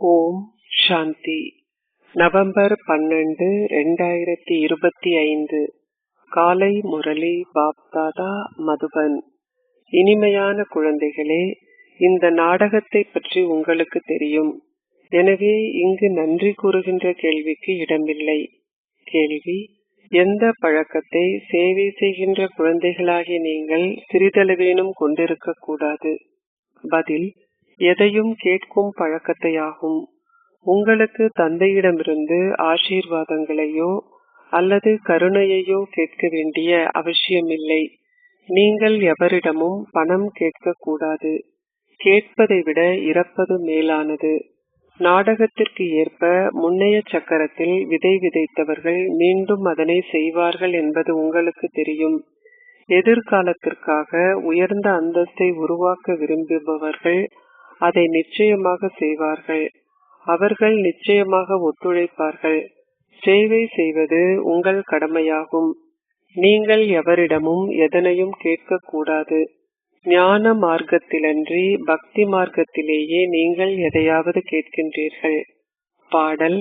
ஓம் சாந்தி. November 12, 2025. காலை முரளி பாப்தாதா, மதுபன். இனிமையான குழந்தைகளே, இந்த நாடகத்தை பற்றி உங்களுக்கு தெரியும். எனவே இங்கு நன்றி கூறுகின்ற கேள்விக்கு இடமில்லை. கேள்வி: எந்த பழக்கத்தை சேவை செய்கின்ற குழந்தைகளாகிய நீங்கள் சிறிதளவேனும் கொண்டிருக்க கூடாது? பதில்: எதையும் கேட்கும் பழக்கத்தையாகும். உங்களுக்கு தந்தையிடமிருந்து ஆசீர்வாதங்களையோ அல்லது கருணையையோ கேட்க வேண்டிய அவசியமில்லை. நீங்கள் எவரிடமும் பணம் கேட்க கூடாது. கேட்பதை விட இறப்பது மேலானது. நாடகத்திற்கு ஏற்ப முன்னைய சக்கரத்தில் விதை விதைத்தவர்கள் மீண்டும் அதனை செய்வார்கள் என்பது உங்களுக்கு தெரியும். எதிர்காலத்திற்காக உயர்ந்த அந்தஸ்தை உருவாக்க விரும்புபவர்கள் அதை நிச்சயமாக செய்வார்கள். அவர்கள் நிச்சயமாக ஒத்துழைப்பார்கள். சேவை செய்வது உங்கள் கடமையாகும். நீங்கள் எவரிடமும் எதனையும் கேட்கக்கூடாது. ஞான மார்க்கத்திலன்றி பக்தி மார்க்கத்திலேயே நீங்கள் எதையாவது கேட்கின்றீர்கள். பாடல்: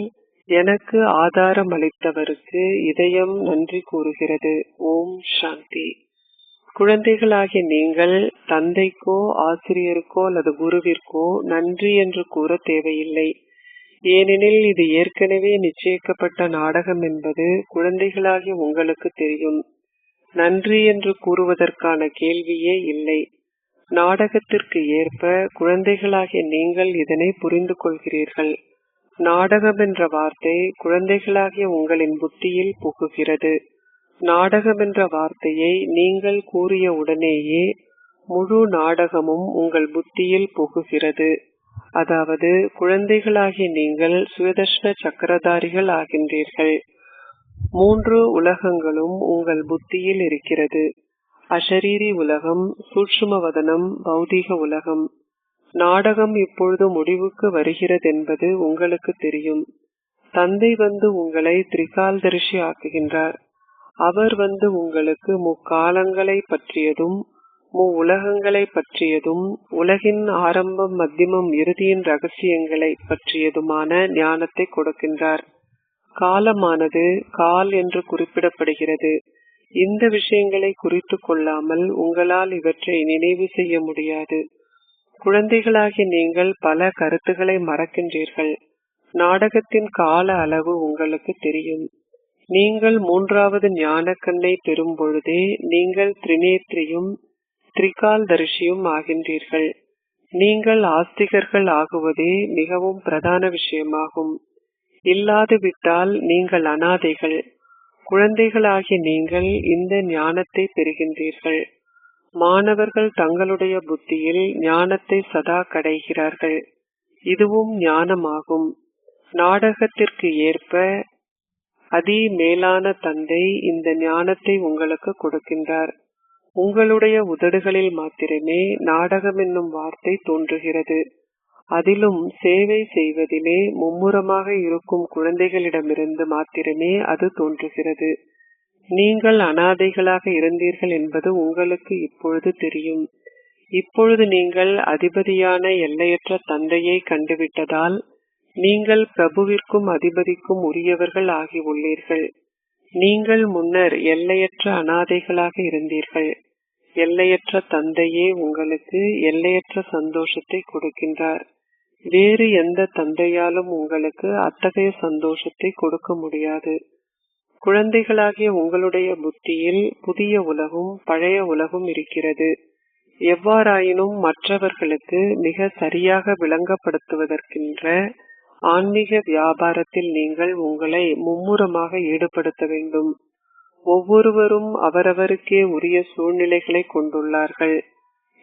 எனக்கு ஆதாரம் அளித்தவருக்கு இதயம் நன்றி கூறுகிறது. ஓம் சாந்தி. குழந்தைகளாகிய நீங்கள் தந்தைக்கோ ஆசிரியருக்கோ அல்லது குருவிற்கோ நன்றி என்று கூற தேவையில்லை. ஏனெனில் இது ஏற்கனவே நிச்சயிக்கப்பட்ட நாடகம் என்பது குழந்தைகளாகிய உங்களுக்கு தெரியும். நன்றி என்று கூறுவதற்கான கேள்வியே இல்லை. நாடகத்திற்கு ஏற்ப குழந்தைகளாகிய நீங்கள் இதனை புரிந்து கொள்கிறீர்கள். நாடகம் என்ற வார்த்தை குழந்தைகளாகிய உங்களின் புத்தியில் புகுகிறது. நாடகம் என்ற வார்த்தையை நீங்கள் கூறிய உடனேயே முழு நாடகமும் உங்கள் புத்தியில் புகுகிறது. அதாவது குழந்தைகளாகிய நீங்கள் சுயதர்ஷன சக்கரதாரிகள் ஆகின்றீர்கள். 3 உலகங்களும் உங்கள் புத்தியில் இருக்கிறது. அஷரீரி உலகம், சூட்சுமவதனம், பௌதிக உலகம். நாடகம் இப்பொழுது முடிவுக்கு வருகிறதென்பது உங்களுக்கு தெரியும். தந்தை வந்து உங்களை திரிகால்தரிசி ஆக்குகின்றார். அவர் வந்து உங்களுக்கு முக்காலங்களை பற்றியதும் உலகங்களை பற்றியதும் உலகின் ஆரம்பம் மத்தியமம் இறுதியின் ரகசியங்களை பற்றியதுமான ஞானத்தை கொடுக்கின்றார். காலமானது கால் என்று குறிப்பிடப்படுகிறது. இந்த விஷயங்களை குறித்து கொள்ளாமல் உங்களால் இவற்றை நினைவு செய்ய முடியாது. குழந்தைகளாகிய நீங்கள் பல கருத்துக்களை மறக்கின்றீர்கள். நாடகத்தின் கால அளவு உங்களுக்கு தெரியும். நீங்கள் 3வது ஞான கண்ணை பெறும் பொழுதே நீங்கள் திரிநேத்ரியும் திரிகால்தரிசியும் ஆகின்றீர்கள். நீங்கள் ஆஸ்திகர்கள் ஆகுவதே மிகவும் பிரதான விஷயமாகும். இல்லாது விட்டால் நீங்கள் அனாதைகள். குழந்தைகளாகிய நீங்கள் இந்த ஞானத்தை பெறுகின்றீர்கள். மாணவர்கள் தங்களுடைய புத்தியில் ஞானத்தை சதா கடைகிறார்கள். இதுவும் ஞானமாகும். நாடகத்திற்கு ஏற்ப அதி மேலான தந்தை இந்த ஞானத்தை உங்களுக்கு கொடுக்கின்றார். உங்களுடைய உதடுகளில் மாத்திரமே நாடகம் என்னும் வார்த்தை தோன்றுகிறது. அதிலும் சேவை செய்வதிலே மும்முரமாக இருக்கும் குழந்தைகளிடமிருந்து மாத்திரமே அது தோன்றுகிறது. நீங்கள் அனாதைகளாக இருந்தீர்கள் என்பது உங்களுக்கு இப்பொழுது தெரியும். இப்பொழுது நீங்கள் அதிபதியான எல்லையற்ற தந்தையை கண்டுவிட்டதால் நீங்கள் பிரபுவிற்கும் அதிபதிக்கும் உரியவர்கள் ஆகி உள்ளீர்கள். நீங்கள் முன்னர் எல்லையற்ற அனாதைகளாக இருந்தீர்கள். எல்லையற்ற தந்தையே உங்களுக்கு எல்லையற்ற சந்தோஷத்தை கொடுக்கின்றார். வேறு எந்த தந்தையாலும் உங்களுக்கு அத்தகைய சந்தோஷத்தை கொடுக்க முடியாது. குழந்தைகளாகிய உங்களுடைய புத்தியில் புதிய உலகும் பழைய உலகும் இருக்கிறது. எவ்வாறாயினும் மற்றவர்களுக்கு மிக சரியாக விளங்கப்படுத்துவதற்கின்ற ஆன்மீக வியாபாரத்தில் நீங்கள் உங்களை மும்முரமாக ஈடுபடுத்த வேண்டும். ஒவ்வொருவரும் அவரவருக்கே உரிய சூழ்நிலைகளை கொண்டுள்ளார்கள்.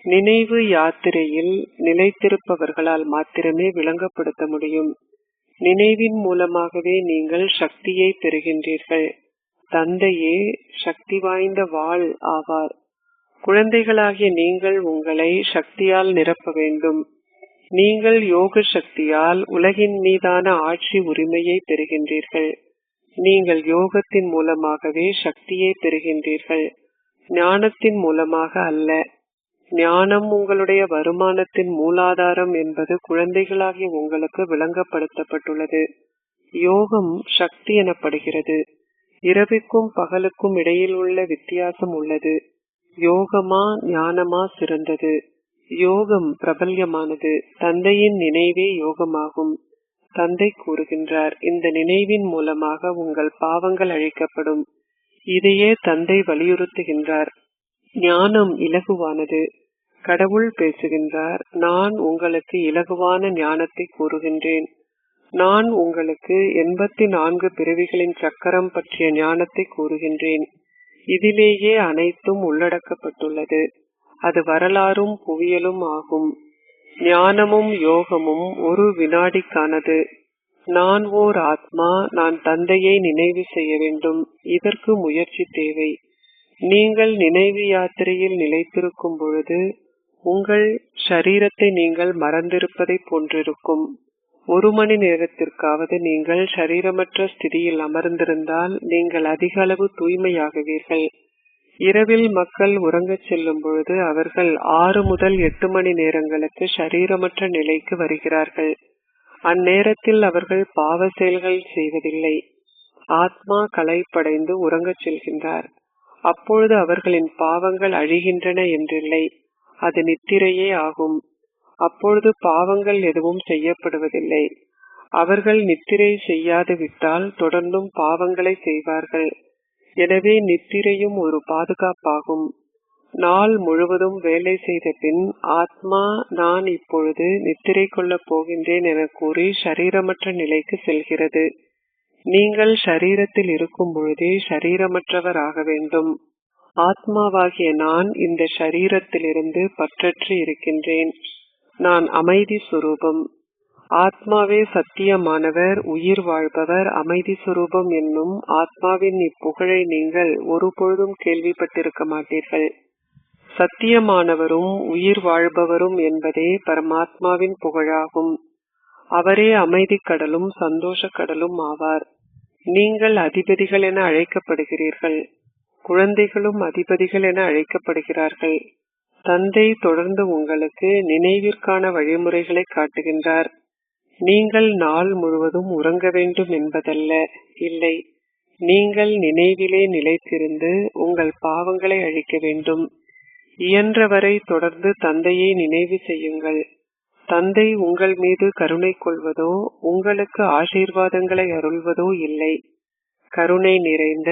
நினைவு யாத்திரையில் நிலைத்திருப்பவர்களால் மாத்திரமே விளங்கப்படுத்த முடியும். நினைவின் மூலமாகவே நீங்கள் சக்தியை பெறுகின்றீர்கள். தந்தையே சக்தி வாய்ந்த வாள் ஆவார். குழந்தைகளாகிய நீங்கள் உங்களை சக்தியால் நிரப்ப வேண்டும். நீங்கள் யோக சக்தியால் உலகின் மீதான ஆட்சி உரிமையை பெறுகின்றீர்கள். நீங்கள் யோகத்தின் மூலமாகவே சக்தியை பெறுகின்றீர்கள், ஞானத்தின் மூலமாக அல்ல. ஞானம் உங்களுடைய வருமானத்தின் மூலாதாரம் என்பது குழந்தைகளாகிய உங்களுக்கு விளங்கப்படுத்தப்பட்டுள்ளது. யோகம் சக்தி எனப்படுகிறது. இரவுக்கும் பகலுக்கும் இடையில் உள்ள வித்தியாசம் உள்ளது. யோகமா ஞானமா சிறந்தது? யோகம் பிரபல்யமானது. தந்தையின் நினைவே யோகமாகும். தந்தை கூறுகின்றார், இந்த நினைவின் மூலமாக உங்கள் பாவங்கள் அழிக்கப்படும். இதையே தந்தை வலியுறுத்துகின்றார். ஞானம் இலகுவானது. கடவுள் பேசுகின்றார், நான் உங்களுக்கு இலகுவான ஞானத்தை கூறுகின்றேன். நான் உங்களுக்கு 84 பிறவிகளின் சக்கரம் பற்றிய ஞானத்தை கூறுகின்றேன். இதிலேயே அனைத்தும் உள்ளடக்கப்பட்டுள்ளது. அது வரலாறும் புவியலும் ஆகும். ஞானமும் யோகமும் ஒரு வினாடிக்கானது. நான் ஓர் ஆத்மா, நான் தந்தையை நினைவு செய்ய வேண்டும். இதற்கு முயற்சி தேவை. நீங்கள் நினைவு யாத்திரையில் நிலைத்திருக்கும் பொழுது உங்கள் ஷரீரத்தை நீங்கள் மறந்திருப்பதை போன்றிருக்கும். 1 மணி நேரத்திற்காவது நீங்கள் ஷரீரமற்ற ஸ்திதியில் அமர்ந்திருந்தால் நீங்கள் அதிக அளவு தூய்மையாகுவீர்கள். இரவில் மக்கள் உறங்கச் செல்லும் பொழுது அவர்கள் 6 முதல் 8 மணி நேரங்களுக்கு ஷரீரமற்ற நிலைக்கு வருகிறார்கள். அந்நேரத்தில் அவர்கள் பாவ செயல்கள் செய்வதில்லை. ஆத்மா களைப்படைந்து உறங்கச் செல்கின்றார். அப்பொழுது அவர்களின் பாவங்கள் அழிகின்றன என்றில்லை, அது நித்திரையே ஆகும். அப்பொழுது பாவங்கள் எதுவும் செய்யப்படுவதில்லை. அவர்கள் நித்திரை செய்யாது விட்டால் தொடர்ந்தும் பாவங்களை செய்வார்கள். எனவே நித்திரையும் ஒரு பாதுகாப்பாகும். நாள் முழுவதும் வேலை செய்த பின் ஆத்மா, நான் இப்பொழுது நித்திரை கொள்ளப் போகின்றேன் என கூறி ஷரீரமற்ற நிலைக்கு செல்கிறது. நீங்கள் ஷரீரத்தில் இருக்கும் பொழுதே ஷரீரமற்றவர் ஆக வேண்டும். ஆத்மாவாகிய நான் இந்த ஷரீரத்திலிருந்து பற்றற்று இருக்கின்றேன். நான் அமைதி சுரூபம். ஆத்மாவே சத்தியமானவர், உயிர் வாழ்பவர், அமைதி சுரூபம் என்னும் ஆத்மாவின் இப்புகழை நீங்கள் ஒருபொழுதும் கேள்விப்பட்டிருக்க மாட்டீர்கள். சத்தியமானவரும் உயிர் வாழ்பவரும் என்பதே பரமாத்மாவின் புகழாகும். அவரே அமைதி கடலும் சந்தோஷ கடலும் ஆவார். நீங்கள் அதிபதிகள் என அழைக்கப்படுகிறீர்கள். குழந்தைகளும் அதிபதிகள் என அழைக்கப்படுகிறார்கள். தந்தை தொடர்ந்து உங்களுக்கு நினைவிற்கான வழிமுறைகளை காட்டுகின்றார். நீங்கள் நாள் முழுவதும் உறங்க வேண்டும் என்பதல்ல, இல்லை. நீங்கள் நினைவிலே நிலைத்திருந்து உங்கள் பாவங்களை அழிக்க வேண்டும். இயன்றவரை தொடர்ந்து தந்தையை நினைவு செய்யுங்கள். தந்தை உங்கள் மீது கருணை கொள்வதோ உங்களுக்கு ஆசீர்வாதங்களை அருள்வதோ இல்லை. கருணை நிறைந்த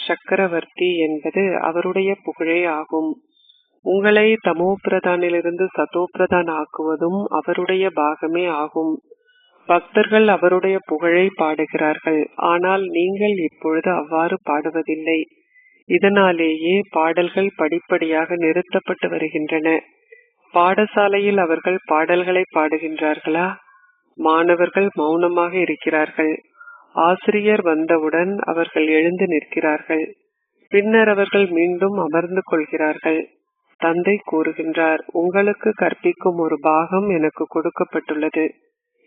சக்கரவர்த்தி என்பது அவருடைய புகழே ஆகும். உங்களை தமோ பிரதானிலிருந்து சதோ பிரதான் ஆக்குவதும் அவருடைய பாகமே ஆகும். பக்தர்கள் அவருடைய புகழை பாடுகிறார்கள். ஆனால் நீங்கள் இப்பொழுது அவ்வாறு பாடுவதில்லை. இதனாலேயே பாடல்கள் படிப்படியாக நிறுத்தப்பட்டு வருகின்றன. பாடசாலையில் அவர்கள் பாடல்களை பாடுகின்றார்களா? மாணவர்கள் மௌனமாக இருக்கிறார்கள். ஆசிரியர் வந்தவுடன் அவர்கள் எழுந்து நிற்கிறார்கள். பின்னர் அவர்கள் மீண்டும் அமர்ந்து கொள்கிறார்கள். தந்தை கூறுகின்றார், உங்களுக்கு கற்பிக்கும் ஒரு பாகம் எனக்கு கொடுக்கப்பட்டுள்ளது.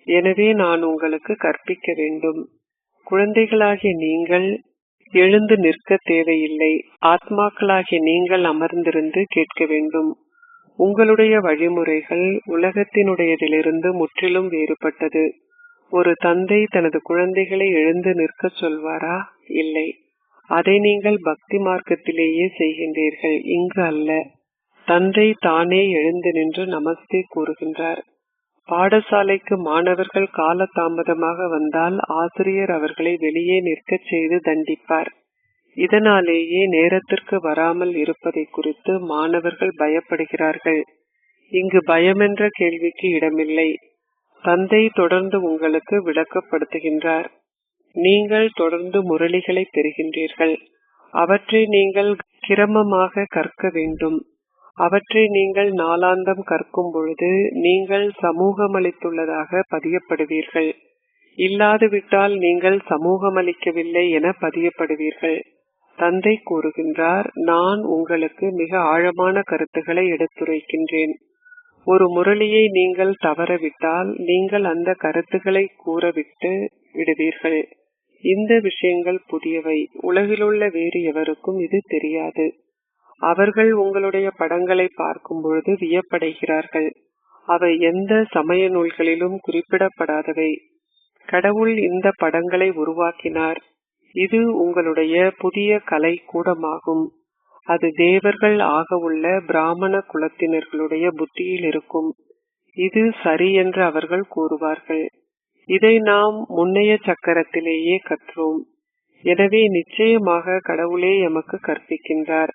எனவே நான் உங்களுக்கு கற்பிக்க வேண்டும். குழந்தைகளாகிய நீங்கள் எழுந்து நிற்க தேவையில்லை. ஆத்மாக்களாகிய நீங்கள் அமர்ந்திருந்து கேட்க வேண்டும். உங்களுடைய வழிமுறைகள் உலகத்தினுடையதிலிருந்து முற்றிலும் வேறுபட்டது. ஒரு தந்தை தனது குழந்தைகளை எழுந்து நிற்க சொல்வாரா? இல்லை. அதை நீங்கள் பக்தி மார்க்கத்திலேயே செய்கின்றீர்கள், இங்கு அல்ல. தந்தை தானே எழுந்து நின்று நமஸ்தே கூறுகின்றார். பாடசாலைக்கு மாணவர்கள் கால தாமதமாக வந்தால் ஆசிரியர் அவர்களை வெளியே நிற்கச் செய்து தண்டிப்பார். இதனாலேயே நேரத்திற்கு வராமல் இருப்பதை குறித்து மாணவர்கள் பயப்படுகிறார்கள். இங்கு பயமென்ற கேள்விக்கு இடமில்லை. தந்தை தொடர்ந்து உங்களுக்கு விளக்கப்படுத்துகின்றார். நீங்கள் தொடர்ந்து முரளிகளை பெறுகின்றீர்கள். அவற்றை நீங்கள் கிரமமாக கற்க வேண்டும். அவற்றை நீங்கள் நாளாந்தம் கற்கும் பொழுது நீங்கள் சமூகமளித்துள்ளதாக பதியப்படுவீர்கள். இல்லாதுவிட்டால் நீங்கள் சமூகமளிக்கவில்லை என பதியப்படுவீர்கள். தந்தை கூறுகின்றார், நான் உங்களுக்கு மிக ஆழமான கருத்துக்களை எடுத்துரைக்கின்றேன். ஒரு முரளியை நீங்கள் தவறவிட்டால் நீங்கள் அந்த கருத்துக்களை கூறவிட்டு விடுவீர்கள். இந்த விஷயங்கள் புதியவை. உலகிலுள்ள வேறு எவருக்கும் இது தெரியாது. அவர்கள் உங்களுடைய படங்களை பார்க்கும் பொழுது வியப்படைகிறார்கள். அவை எந்த சமய நூல்களிலும் குறிப்பிடப்படாதவை. கடவுள் இந்த படங்களை உருவாக்கினார். இது உங்களுடைய புதிய கலை கூடமாகும். அது தேவர்கள் ஆக உள்ள பிராமண குலத்தினர்களுடைய புத்தியில் இருக்கும். இது சரி என்று அவர்கள் கூறுவார்கள். இதை நாம் முன்னைய சக்கரத்திலேயே கற்றோம். எனவே நிச்சயமாக கடவுளே எமக்கு கற்பிக்கின்றார்.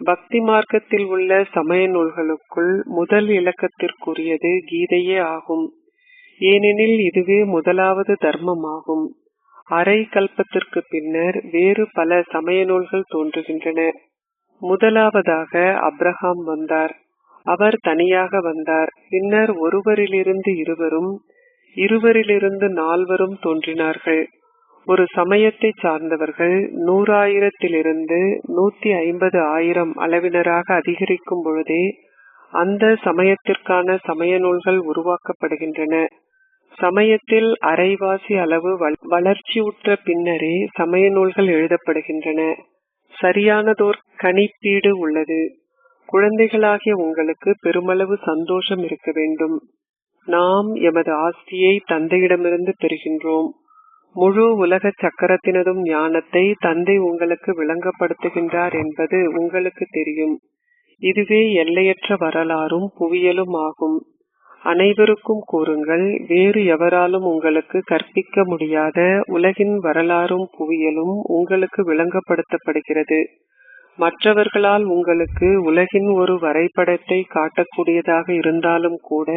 பக்தி மார்க்கத்தில் உள்ள சமய நூல்களுக்குள் முதல் இலக்கத்திற்குரியது கீதையே ஆகும். ஏனெனில் இதுவே முதலாவது தர்மமாகும். அரை கல்பத்திற்கு பின்னர் வேறு பல சமய நூல்கள் தோன்றுகின்றன. முதலாவதாக அப்ரஹாம் வந்தார். அவர் தனியாக வந்தார். பின்னர் ஒருவரிலிருந்து இருவரும், இருவரிலிருந்து 4 தோன்றினார்கள். ஒரு சமயத்தை சார்ந்தவர்கள் 100,000 150,000 அளவினராக அதிகரிக்கும் பொழுதே அந்த சமயத்திற்கான சமய நூல்கள் உருவாக்கப்படுகின்றன. சமயத்தில் அரைவாசி அளவு வளர்ச்சியுற்ற பின்னரே சமய நூல்கள் எழுதப்படுகின்றன. சரியானதோர் கணிப்பீடு உள்ளது. குழந்தைகளாகிய உங்களுக்கு பெருமளவு சந்தோஷம் இருக்க வேண்டும். நாம் எமது ஆஸ்தியை தந்தையிடமிருந்து பெறுகின்றோம். முழு உலக சக்கரத்தினதும் ஞானத்தை தந்தை உங்களுக்கு விளங்கப்படுத்துகின்றார் என்பது உங்களுக்கு தெரியும். இதுவே எல்லையற்ற வரலாறும் புவியலும் ஆகும். அனைவருக்கும் கூறுங்கள், வேறு எவராலும் உங்களுக்கு கற்பிக்க முடியாத உலகின் வரலாறும் புவியலும் உங்களுக்கு விளங்கப்படுத்தப்படுகிறது. மற்றவர்களால் உங்களுக்கு உலகின் ஒரு வரைபடத்தை காட்டக்கூடியதாக இருந்தாலும் கூட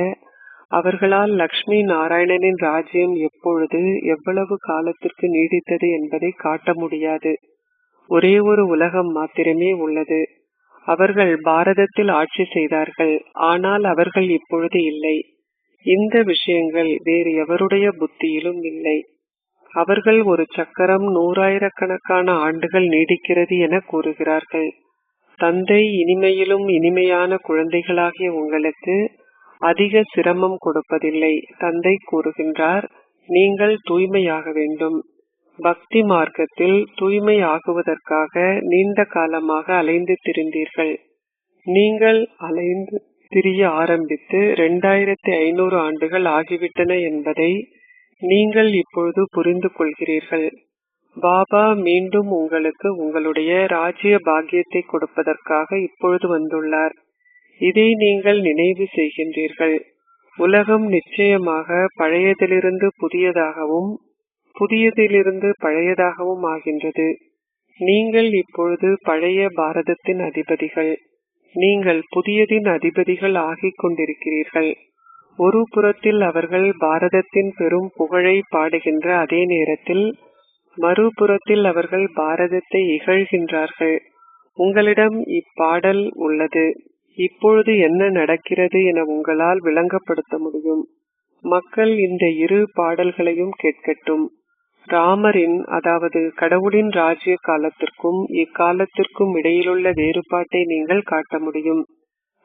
அவர்களால் லக்ஷ்மி நாராயணனின் ராஜ்யம் எப்பொழுது எவ்வளவு காலத்திற்கு நீடித்தது என்பதை காட்ட முடியாது. ஒரே ஒரு உலகம் மாத்திரமே உள்ளது. அவர்கள் பாரதத்தில் ஆட்சி செய்தார்கள். ஆனால் அவர்கள் இப்பொழுது இல்லை. இந்த விஷயங்கள் வேறு எவருடைய புத்தியிலும் இல்லை. அவர்கள் ஒரு சக்கரம் 100,000கணக்கான ஆண்டுகள் நீடிக்கிறது என கூறுகிறார்கள். தந்தை இனிமையிலும் இனிமையான குழந்தைகளாகிய உங்களுக்கு அதிக சிரமம் கொடுப்பதில்லை. தந்தை கூறுகின்றார், நீங்கள் தூய்மையாக வேண்டும். பக்தி மார்க்கத்தில் தூய்மை ஆகுவதற்காக நீண்ட காலமாக அலைந்து திரிந்தீர்கள். நீங்கள் அலைந்து திரிய ஆரம்பித்து 2500 ஆண்டுகள் ஆகிவிட்டன என்பதை நீங்கள் இப்பொழுது புரிந்து கொள்கிறீர்கள். பாபா மீண்டும் உங்களுக்கு உங்களுடைய ராஜ்ய பாக்கியத்தை கொடுப்பதற்காக இப்பொழுது வந்துள்ளார். இதை நீங்கள் நினைவு செய்கின்றீர்கள். உலகம் நிச்சயமாக பழையதிலிருந்து புதியதாகவும் புதியதிலிருந்து பழையதாகவும் ஆகின்றது. நீங்கள் இப்பொழுது பழைய பாரதத்தின் அதிபதிகள். நீங்கள் புதியதின் அதிபதிகள் ஆகிக் கொண்டிருக்கிறீர்கள். ஒரு புறத்தில் அவர்கள் பாரதத்தின் பெரும் புகழை பாடுகின்ற அதே நேரத்தில் மறுபுறத்தில் அவர்கள் பாரதத்தை இகழ்கின்றார்கள். உங்களிடம் இப்பாடல் உள்ளது. இப்பொழுது என்ன நடக்கிறது என உங்களால் விளங்கப்படுத்த முடியும். மக்கள் இந்த இரு பாடல்களையும் கேட்கட்டும். ராமரின், அதாவது கடவுளின் ராஜ்ய காலத்திற்கும் இக்காலத்திற்கும் இடையிலுள்ள வேறுபாட்டை நீங்கள் காட்ட முடியும்.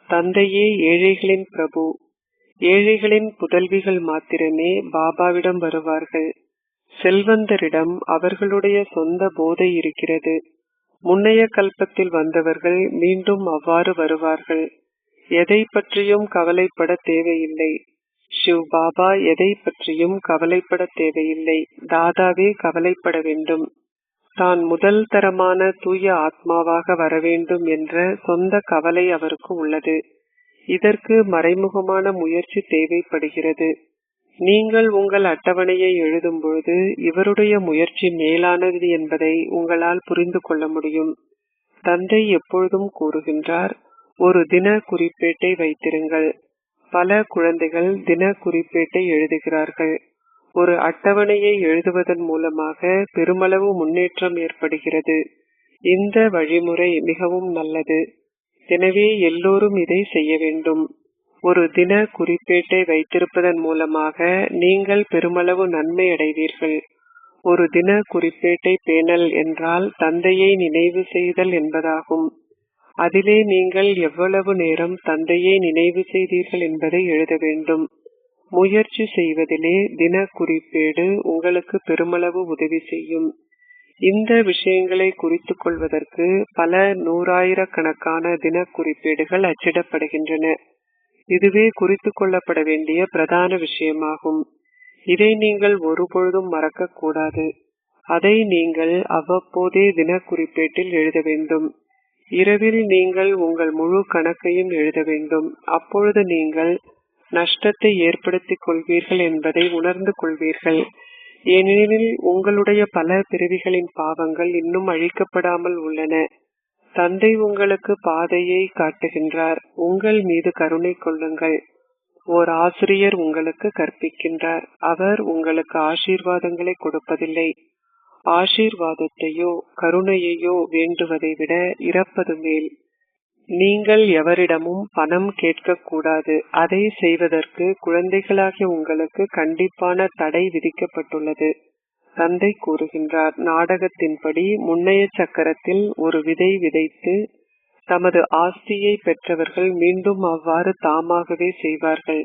தந்தையே ஏழைகளின் பிரபு. ஏழைகளின் புதல்விகள் மாத்திரமே பாபாவிடம் வருவார்கள். செல்வந்தரிடம் அவர்களுடைய சொந்த போதை இருக்கிறது. முன்னைய கல்பத்தில் வந்தவர்கள் மீண்டும் அவ்வாறு வருவார்கள். எதை பற்றியும் கவலைப்பட தேவையில்லை. சிவ் பாபா எதை பற்றியும் கவலைப்பட தேவையில்லை. தாதாவே கவலைப்பட வேண்டும். தான் முதல் தரமான தூய ஆத்மாவாக வரவேண்டும் என்ற சொந்த கவலை அவருக்கு உள்ளது. இதற்கு மறைமுகமான முயற்சி தேவைப்படுகிறது. நீங்கள் உங்கள் அட்டவணையை எழுதும் பொழுது இவருடைய முயற்சி மேலானது என்பதை உங்களால் புரிந்து கொள்ள முடியும். தந்தை எப்பொழுதும் கூறுகின்றார், ஒரு தின குறிப்பேட்டை வைத்திருங்கள். பல குழந்தைகள் தின குறிப்பேட்டை எழுதுகிறார்கள். ஒரு அட்டவணையை எழுதுவதன் மூலமாக பெருமளவு முன்னேற்றம் ஏற்படுகிறது. இந்த வழிமுறை மிகவும் நல்லது. எனவே எல்லோரும் இதை செய்ய வேண்டும். ஒரு தின குறிப்பேட்டை வைத்திருப்பதன் மூலமாக நீங்கள் பெருமளவு நன்மை அடைவீர்கள். ஒரு தின குறிப்பேட்டை பேணல் என்றால் தந்தையை நினைவு செய்தல் என்பதாகும். அதிலே நீங்கள் எவ்வளவு நேரம் தந்தையை நினைவு செய்தீர்கள் என்பதை எழுத வேண்டும். முயற்சி செய்வதிலே தின குறிப்பேடு உங்களுக்கு பெருமளவு உதவி செய்யும். இந்த விஷயங்களை குறித்துக் கொள்வதற்கு பல நூறாயிரக்கணக்கான தின குறிப்பேடுகள் அச்சிடப்படுகின்றன. இதுவே குறித்துக் கொள்ளப்பட வேண்டிய பிரதான விஷயமாகும். இதை நீங்கள் ஒருபொழுதும் மறக்க கூடாது. அதை நீங்கள் அவ்வப்போதே தின குறிப்பேட்டில் எழுத வேண்டும். இரவில் நீங்கள் உங்கள் முழு கணக்கையும் எழுத வேண்டும். அப்பொழுது நீங்கள் நஷ்டத்தை ஏற்படுத்திக் கொள்வீர்கள் என்பதை உணர்ந்து கொள்வீர்கள். ஏனெனில் உங்களுடைய பல பிறவிகளின் பாவங்கள் இன்னும் அழிக்கப்படாமல் உள்ளன. தந்தை உங்களுக்கு பாதையை காட்டுகின்றார். உங்கள் மீது கருணை கொள்ளுங்கள். ஓர் ஆசிரியர் உங்களுக்கு கற்பிக்கின்றார். அவர் உங்களுக்கு ஆசீர்வாதங்களை கொடுப்பதில்லை. ஆசீர்வாதத்தையோ கருணையையோ வேண்டுவதை விட இறப்பது மேல். நீங்கள் எவரிடமும் பணம் கேட்கக்கூடாது. அதை செய்வதற்கு குழந்தைகளாகிய உங்களுக்கு கண்டிப்பான தடை விதிக்கப்பட்டுள்ளது. தந்தை கூறுகின்றார், நாடகத்தின்படி முன்னைய சக்கரத்தில் ஒரு விதை விதைத்து தமது ஆஸ்தியை பெற்றவர்கள் மீண்டும் அவ்வாறு தாமாகவே செய்வார்கள்.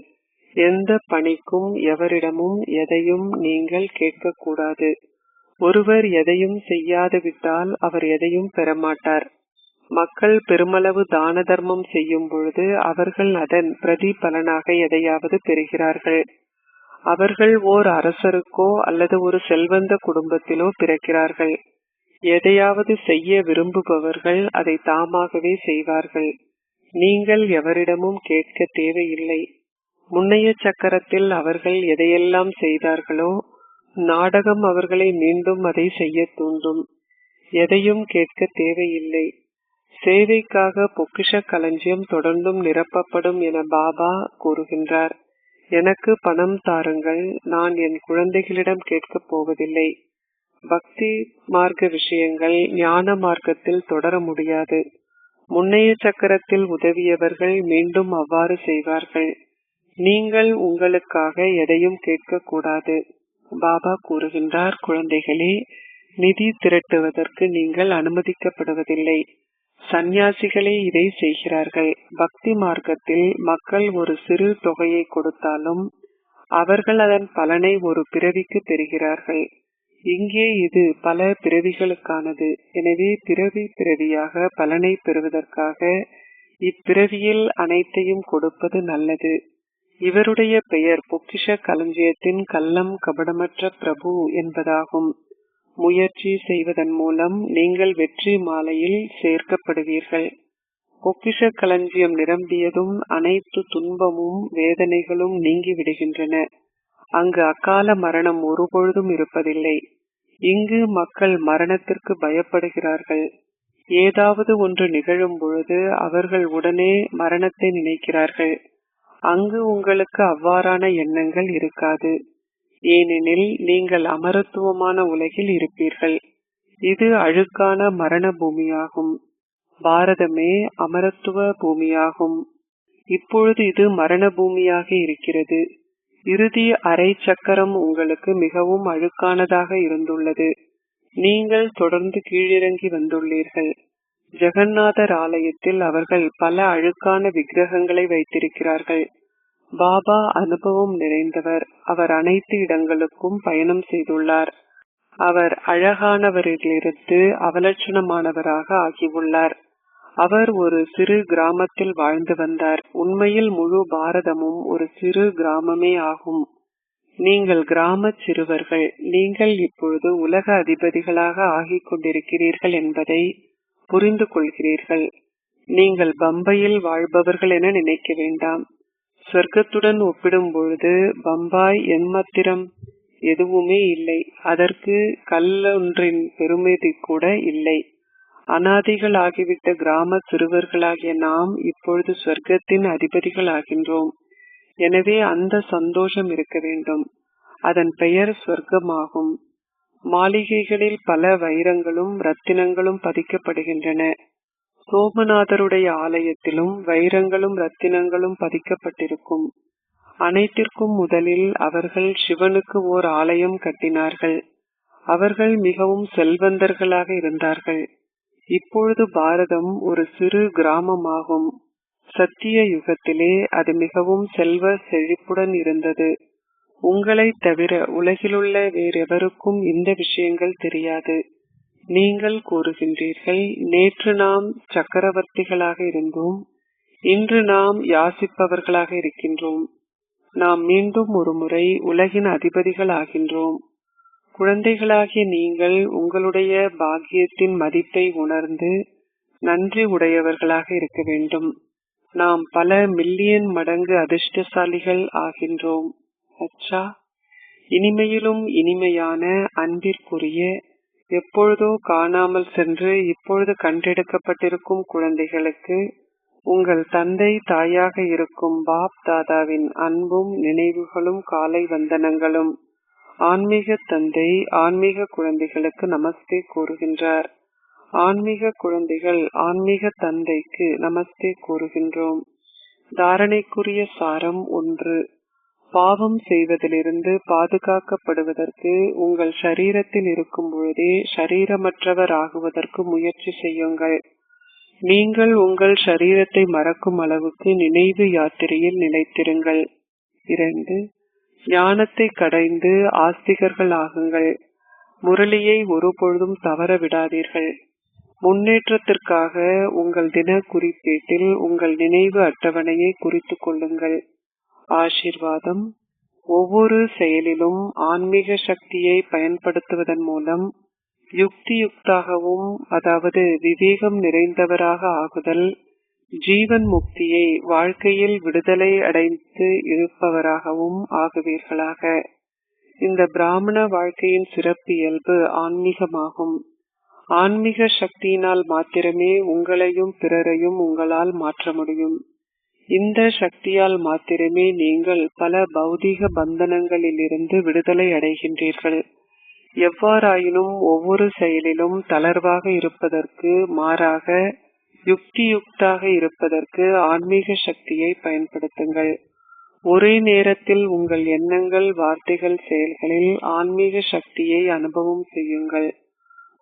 எந்த பணிக்கும் எவரிடமும் எதையும் நீங்கள் கேட்கக்கூடாது. ஒருவர் எதையும் செய்யாது விட்டால் அவர் எதையும் பெறமாட்டார். மக்கள் பெருமளவு தான தர்மம் செய்யும் பொழுது அவர்கள் அதன் பிரதிபலனாக எதையாவது பெறுகிறார்கள். அவர்கள் ஓர் அரசருக்கோ அல்லது ஒரு செல்வந்த குடும்பத்திலோ பிறக்கிறார்கள். எதையாவது செய்ய விரும்புபவர்கள் அதை தாமாகவே செய்வார்கள். நீங்கள் எவரிடமும் கேட்க தேவையில்லை. முன்னைய சக்கரத்தில் அவர்கள் எதையெல்லாம் செய்தார்களோ நாடகம் அவர்களை மீண்டும் அதை செய்ய தூண்டும். எதையும் கேட்க தேவையில்லை. சேவைக்காக பொக்கிஷ களஞ்சியம் தொடர்ந்தும் நிரப்பப்படும் என பாபா கூறுகின்றார். எனக்கு பணம் தாருங்கள், நான் என் குழந்தைகளிடம் கேட்கப் போவதில்லை. பக்தி மார்க்க விஷயங்கள் ஞான மார்க்கத்தில் தொடர முடியாது. முன்னைய சக்கரத்தில் உதவியவர்கள் மீண்டும் அவ்வாறு செய்வார்கள். நீங்கள் உங்களுக்காக எதையும் கேட்கக்கூடாது. பாபா கூறுகின்றார், குழந்தைகளே, நிதி திரட்டுவதற்கு நீங்கள் அனுமதிக்கப்படுவதில்லை. சந்நியாசிகளே இதை செய்கிறார்கள். பக்தி மார்க்கத்தில் மக்கள் ஒரு சிறு தொகையை கொடுத்தாலும் அவர்கள் அதன் பலனை ஒரு பிறவிக்கு பெறுகிறார்கள். இங்கே இது பல பிறவிகளுக்கானது. எனவே பிறவியாக பலனை பெறுவதற்காக இப்பிறவியில் அனைத்தையும் கொடுப்பது நல்லது. இவருடைய பெயர் பொக்கிஷ களஞ்சியத்தின் கள்ளம் கபடமற்ற பிரபு என்பதாகும். முயற்சி செய்வதன் மூலம் நீங்கள் வெற்றி மாலையில் சேர்க்கப்படுவீர்கள். பொக்கிஷ களஞ்சியம் நிரம்பியதும் அனைத்து துன்பமும் வேதனைகளும் நீங்கி விடுகின்றன. அங்கு அகால மரணம் ஒருபொழுதும் இருப்பதில்லை. இங்கு மக்கள் மரணத்திற்கு பயப்படுகிறார்கள். ஏதாவது ஒன்று நிகழும் பொழுது அவர்கள் உடனே மரணத்தை நினைக்கிறார்கள். அங்கு உங்களுக்கு அவ்வாறான எண்ணங்கள் இருக்காது. ஏனெனில் நீங்கள் அமரத்துவமான உலகில் இருப்பீர்கள். இது அழுக்கான மரண பூமியாகும். பாரதமே அமரத்துவ பூமியாகும். இப்பொழுது இது மரண பூமியாக இருக்கிறது. இறுதி அரை சக்கரம் உங்களுக்கு மிகவும் அழுக்கானதாக இருந்துள்ளது. நீங்கள் தொடர்ந்து கீழிறங்கி வந்துள்ளீர்கள். ஜெகநாதர் ஆலயத்தில் அவர்கள் பல அழுக்கான விக்கிரகங்களை வைத்திருக்கிறார்கள். பாபா அனுபவம் நிறைந்தவர். அவர் அனைத்து இடங்களுக்கும் பயணம் செய்துள்ளார். அவர் அழகானவரிலிருந்து அவலட்சணமானவராக ஆகியுள்ளார். அவர் ஒரு சிறு கிராமத்தில் வாழ்ந்து வந்தார். உண்மையில் முழு பாரதமும் ஒரு சிறு கிராமமே ஆகும். நீங்கள் கிராம சிறுவர்கள். நீங்கள் இப்பொழுது உலக அதிபதிகளாக ஆகிக் கொண்டிருக்கிறீர்கள் என்பதை புரிந்து கொள்கிறீர்கள். நீங்கள் பம்பையில் வாழ்பவர்கள் என நினைக்க வேண்டாம். சொர்க்கத்துடன் ஒப்பிடும் பொழுது பம்பாய் எம்மாத்திரம் எதுவுமே இல்லை. அதற்கு கல்லொன்றின் பெருமதி கூட இல்லை. அனாதிகள் ஆகிவிட்ட கிராம சிறுவர்களாகிய நாம் இப்பொழுது சொர்க்கத்தின் அதிபதிகள் ஆகின்றோம். எனவே அந்த சந்தோஷம் இருக்க வேண்டும். அதன் பெயர் சொர்க்கமாகும். மாளிகைகளில் பல வைரங்களும் ரத்தினங்களும் பதிக்கப்படுகின்றன. சோமநாதருடைய ஆலயத்திலும் வைரங்களும் ரத்தினங்களும் பதிக்கப்பட்டிருக்கும். அனைத்திற்கும் முதலில் அவர்கள் சிவனுக்கு ஓர் ஆலயம் கட்டினார்கள். அவர்கள் மிகவும் செல்வந்தர்களாக இருந்தார்கள். இப்பொழுது பாரதம் ஒரு சிறு கிராமமாகும். சத்திய யுகத்திலே அது மிகவும் செல்வ செழிப்புடன் இருந்தது. உங்களை தவிர உலகிலுள்ள வேறெவருக்கும் இந்த விஷயங்கள் தெரியாது. நீங்கள் கூறுகின்றீர்கள், நேற்று நாம் சக்கரவர்த்திகளாக இருந்தோம், இன்று நாம் யாசிப்பவர்களாக இருக்கின்றோம். நாம் மீண்டும் ஒரு முறை உலகின் அதிபதிகள் ஆகின்றோம். குழந்தைகளாகிய நீங்கள் உங்களுடைய பாக்கியத்தின் மதிப்பை உணர்ந்து நன்றி உடையவர்களாக இருக்க வேண்டும். நாம் பல மில்லியன் மடங்கு அதிர்ஷ்டசாலிகள் ஆகின்றோம். அச்சா, இனிமையிலும் இனிமையான அன்பிற்குரிய, எப்பொழுதோ காணாமல் சென்று இப்பொழுது கண்டெடுக்கப்பட்டிருக்கும் குழந்தைகளுக்கு உங்கள் தந்தை தாயாக இருக்கும் பாப் தாதாவின் அன்பும் நினைவுகளும் காலை வந்தனங்களும். ஆன்மீக தந்தை ஆன்மீக குழந்தைகளுக்கு நமஸ்தே கூறுகின்றார். ஆன்மீக குழந்தைகள் ஆன்மீக தந்தைக்கு நமஸ்தே கூறுகின்றோம். தாரணைக்குரிய சாரம் 1. பாவம் செய்வதிலிருந்து பாதுகாக்கப்படுவதற்கு உங்கள் சரீரத்தில் இருக்கும் பொழுதே சரீரமற்றவர் ஆகுவதற்கு முயற்சி செய்யுங்கள். நீங்கள் உங்கள் சரீரத்தை மறக்கும் அளவுக்கு நினைவு யாத்திரையில் நிலைத்திருங்கள். 2. ஞானத்தை கடைந்து ஆஸ்திகர்கள் ஆகுங்கள். முரளியை ஒருபொழுதும் தவற விடாதீர்கள். முன்னேற்றத்திற்காக உங்கள் தின குறிப்பேட்டில் உங்கள் நினைவு அட்டவணையை குறித்துக் கொள்ளுங்கள். ஆசீர்வாதம். ஒவ்வொரு செயலிலும் ஆன்மீக சக்தியை பயன்படுத்துவதன் மூலம் யுக்தியுக்தாகவும், அதாவது விவேகம் நிறைந்தவராக ஆகுதல், ஜீவன் முக்தியை, வாழ்க்கையில் விடுதலை அடைந்து இருப்பவராகவும் ஆகுவீர்களாக. இந்த பிராமண வாழ்க்கையின் சிறப்பியல்பு ஆன்மீகமாகும். ஆன்மீக சக்தியினால் மாத்திரமே உங்களையும் பிறரையும் உங்களால் மாற்ற முடியும். இந்த சக்தியால் மாத்திரமே நீங்கள் பல பௌதீக பந்தனங்களிலிருந்து விடுதலை அடைகின்றீர்கள். எவ்வாறாயினும் ஒவ்வொரு செயலிலும் தளர்வாக இருப்பதற்கு மாறாக யுக்தியுக்தாக இருப்பதற்கு ஆன்மீக சக்தியை பயன்படுத்துங்கள். ஒரே நேரத்தில் உங்கள் எண்ணங்கள், வார்த்தைகள், செயல்களில் ஆன்மீக சக்தியை அனுபவம் செய்யுங்கள்.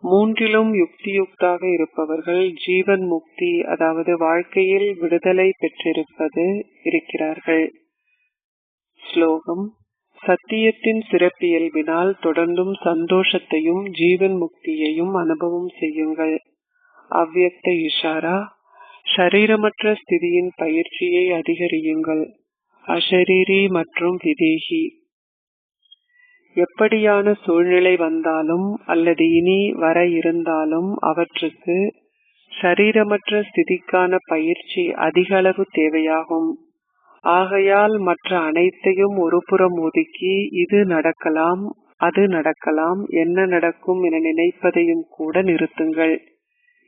மூன்றிலும் யுக்தியுக்தாக இருப்பவர்கள் ஜீவன் முக்தி, அதாவது வாழ்க்கையில் விடுதலை பெற்றிருப்பது இருக்கிறார்கள். ஸ்லோகம். சத்தியத்தின் சிறப்பியல்பினால் தொடர்ந்தும் சந்தோஷத்தையும் ஜீவன் முக்தியையும் அனுபவம் செய்யுங்கள். அவ்யக்த இஷாரா. ஷரீரமற்ற ஸ்திதியின் பயிற்சியை அதிகரியுங்கள். அஷரீரி மற்றும் விதேகி. எப்படியான சூழ்நிலை வந்தாலும் அல்லது இனி வர இருந்தாலும் அவற்றுக்கு ஷரீரமற்ற ஸ்திதிக்கான பயிற்சி அதிக அளவு தேவையாகும். ஆகையால் மற்ற அனைத்தையும் ஒருபுறம் ஒதுக்கி இது நடக்கலாம், அது நடக்கலாம், என்ன நடக்கும் என நினைப்பதையும் கூட நிறுத்துங்கள்.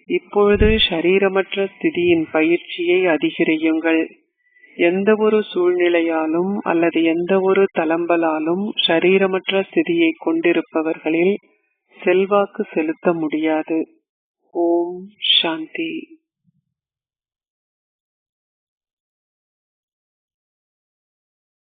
இப்பொழுது ஷரீரமற்ற ஸ்திதியின் பயிற்சியை அதிகரியுங்கள். எந்த ஒரு சூழ்நிலையாலும் அல்லது எந்த ஒரு தளம்பலாலும் ஷரீரமற்ற ஸ்திதியை கொண்டிருப்பவர்களில் செல்வாக்கு செலுத்த முடியாது. ஓம் சாந்தி.